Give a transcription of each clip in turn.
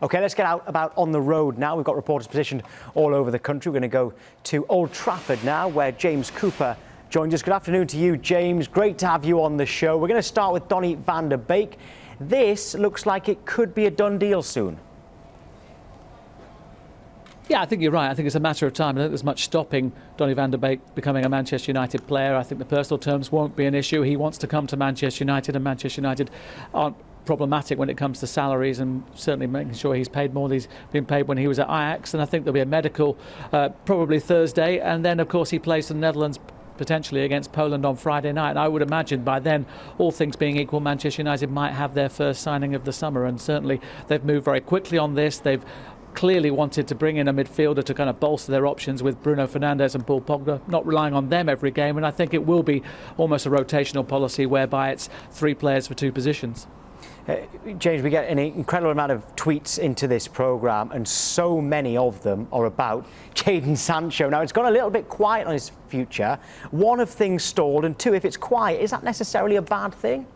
OK, let's get out about on the road now. We've got reporters positioned all over the country. We're going to go to Old Trafford now, where James Cooper joins us. Good afternoon to you, James. Great to have you on the show. We're going to start with Donny van der Beek. This looks like it could be a done deal soon. Yeah, I think you're right. I think it's a matter of time. I don't think there's much stopping Donny van der Beek becoming a Manchester United player. I think the personal terms won't be an issue. He wants to come to Manchester United, and Manchester United aren't problematic when it comes to salaries, and certainly making sure he's paid more than he's been paid when he was at Ajax. And I think there'll be a medical probably Thursday, and then of course he plays the Netherlands potentially against Poland on Friday night. And I would imagine by then, all things being equal, Manchester United might have their first signing of the summer, and certainly they've moved very quickly on this. They've clearly wanted to bring in a midfielder to kind of bolster their options with Bruno Fernandes and Paul Pogba, not relying on them every game. And I think it will be almost a rotational policy whereby it's 3 players for 2 positions. James, we get an incredible amount of tweets into this programme, and so many of them are about Jadon Sancho. Now, it's gone a little bit quiet on his future. One, if things stalled, and 2, if it's quiet, is that necessarily a bad thing?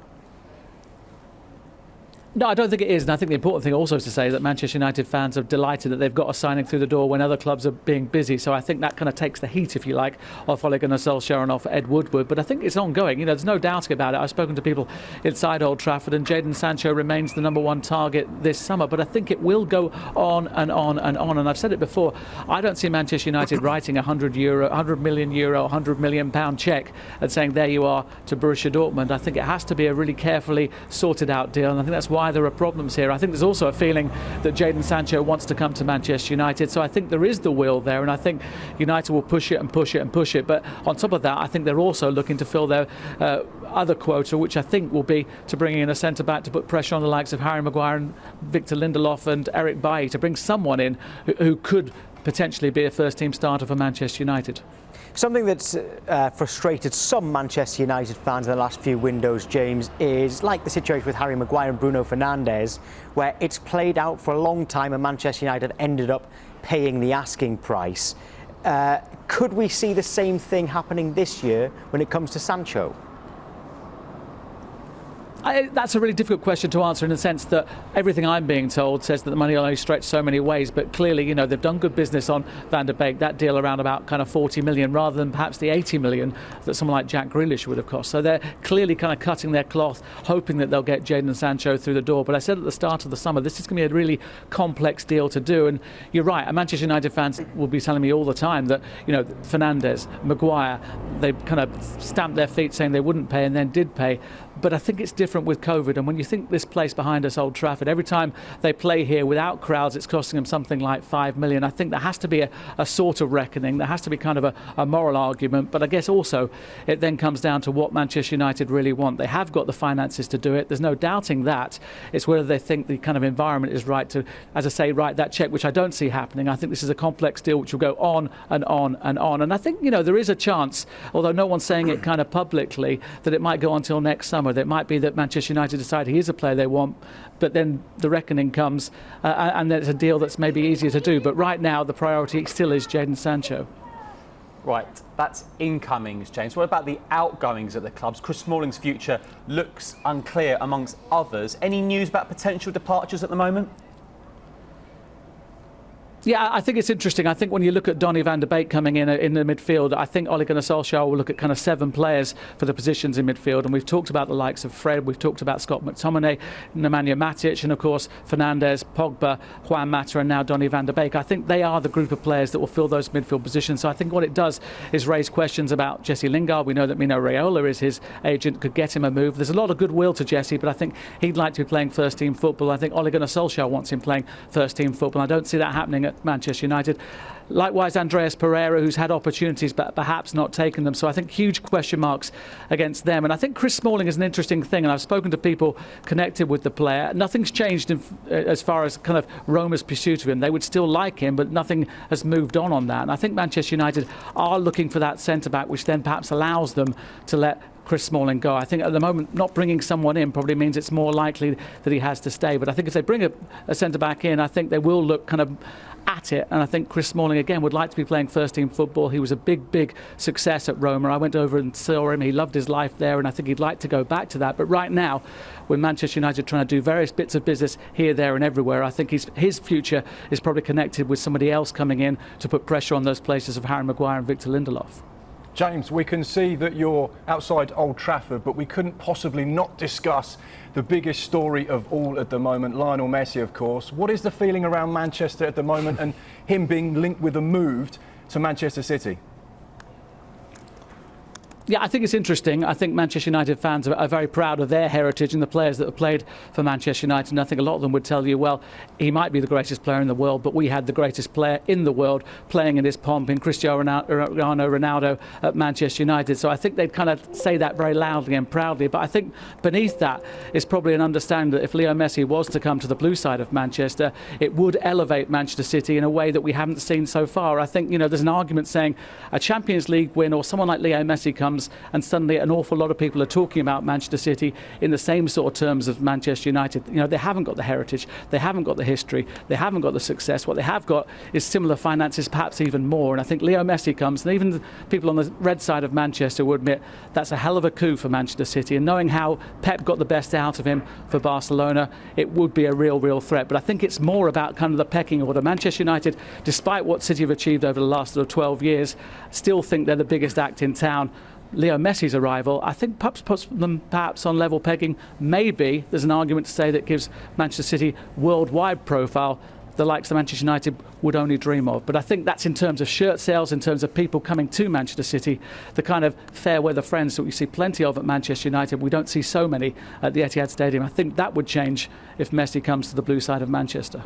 No, I don't think it is, and I think the important thing also is to say that Manchester United fans are delighted that they've got a signing through the door when other clubs are being busy. So I think that kind of takes the heat, if you like, off Ole Gunnar Solskjaer and off Ed Woodward. But I think it's ongoing. You know, there's no doubt about it. I've spoken to people inside Old Trafford, and Jadon Sancho remains the number 1 target this summer. But I think it will go on and on and on. And I've said it before, I don't see Manchester United writing a €100 million, £100 million cheque and saying, there you are, to Borussia Dortmund. I think it has to be a really carefully sorted out deal. And I think that's why there are problems here. I think there's also a feeling that Jadon Sancho wants to come to Manchester United, so I think there is the will there, and I think United will push it and push it and push it. But on top of that, I think they're also looking to fill their other quota, which I think will be to bring in a centre-back to put pressure on the likes of Harry Maguire and Victor Lindelof and Eric Bailly, to bring someone in who could potentially be a first-team starter for Manchester United. Something that's frustrated some Manchester United fans in the last few windows, James, is like the situation with Harry Maguire and Bruno Fernandes, where it's played out for a long time and Manchester United ended up paying the asking price. Could we see the same thing happening this year when it comes to Sancho? That's a really difficult question to answer, in the sense that everything I'm being told says that the money will only stretch so many ways. But clearly, you know, they've done good business on Van der Beek, that deal around about kind of 40 million rather than perhaps the 80 million that someone like Jack Grealish would have cost. So they're clearly kind of cutting their cloth, hoping that they'll get Jadon Sancho through the door. But I said at the start of the summer, this is going to be a really complex deal to do. And you're right, and Manchester United fans will be telling me all the time that, you know, Fernandes, Maguire, they kind of stamped their feet saying they wouldn't pay and then did pay. But I think it's different with COVID. And when you think this place behind us, Old Trafford, every time they play here without crowds, it's costing them something like 5 million. I think there has to be a sort of reckoning. There has to be kind of a moral argument. But I guess also it then comes down to what Manchester United really want. They have got the finances to do it. There's no doubting that. It's whether they think the kind of environment is right to, as I say, write that cheque, which I don't see happening. I think this is a complex deal which will go on and on and on. And I think, you know, there is a chance, although no one's saying it kind of publicly, that it might go on until next summer. It might be that Manchester United decide he is a player they want, but then the reckoning comes and there's a deal that's maybe easier to do. But right now, the priority still is Jadon Sancho. Right, that's incomings, James. What about the outgoings at the clubs? Chris Smalling's future looks unclear, amongst others. Any news about potential departures at the moment? Yeah, I think it's interesting. I think when you look at Donny van der Beek coming in the midfield, I think Ole Gunnar Solskjaer will look at kind of 7 players for the positions in midfield. And we've talked about the likes of Fred, we've talked about Scott McTominay, Nemanja Matic, and of course Fernandes, Pogba, Juan Mata, and now Donny van der Beek. I think they are the group of players that will fill those midfield positions. So I think what it does is raise questions about Jesse Lingard. We know that Mino Raiola is his agent, could get him a move. There's a lot of goodwill to Jesse, but I think he'd like to be playing first-team football. I think Ole Gunnar Solskjaer wants him playing first-team football. I don't see that happening at Manchester United. Likewise, Andreas Pereira, who's had opportunities but perhaps not taken them. So I think huge question marks against them. And I think Chris Smalling is an interesting thing, and I've spoken to people connected with the player. Nothing's changed as far as kind of Roma's pursuit of him. They would still like him, but nothing has moved on that. And I think Manchester United are looking for that centre-back, which then perhaps allows them to let Chris Smalling go. I think at the moment not bringing someone in probably means it's more likely that he has to stay. But I think if they bring a centre-back in, I think they will look kind of at it, and I think Chris Smalling again would like to be playing first team football. He was a big success at Roma. I went over and saw him. He loved his life there, and I think he'd like to go back to that. But right now, with Manchester United trying to do various bits of business here, there and everywhere, I think his future is probably connected with somebody else coming in to put pressure on those places of Harry Maguire and Victor Lindelof. James, we can see that you're outside Old Trafford, but we couldn't possibly not discuss the biggest story of all at the moment, Lionel Messi, of course. What is the feeling around Manchester at the moment and him being linked with a move to Manchester City? Yeah, I think it's interesting. I think Manchester United fans are very proud of their heritage and the players that have played for Manchester United. And I think a lot of them would tell you, well, he might be the greatest player in the world, but we had the greatest player in the world playing in his pomp in Cristiano Ronaldo at Manchester United. So I think they'd kind of say that very loudly and proudly. But I think beneath that is probably an understanding that if Leo Messi was to come to the blue side of Manchester, it would elevate Manchester City in a way that we haven't seen so far. I think, there's an argument saying a Champions League win or someone like Leo Messi comes and suddenly an awful lot of people are talking about Manchester City in the same sort of terms as Manchester United. They haven't got the heritage, they haven't got the history, they haven't got the success. What they have got is similar finances, perhaps even more. And I think Leo Messi comes, and even the people on the red side of Manchester will admit that's a hell of a coup for Manchester City. And knowing how Pep got the best out of him for Barcelona, it would be a real threat. But I think it's more about kind of the pecking order. Manchester United, despite what City have achieved over the last 12 years, still think they're the biggest act in town. Leo Messi's arrival, I think, puts them perhaps on level pegging. Maybe there's an argument to say that gives Manchester City worldwide profile, the likes of Manchester United would only dream of. But I think that's in terms of shirt sales, in terms of people coming to Manchester City, the kind of fair weather friends that we see plenty of at Manchester United. We don't see so many at the Etihad Stadium. I think that would change if Messi comes to the blue side of Manchester.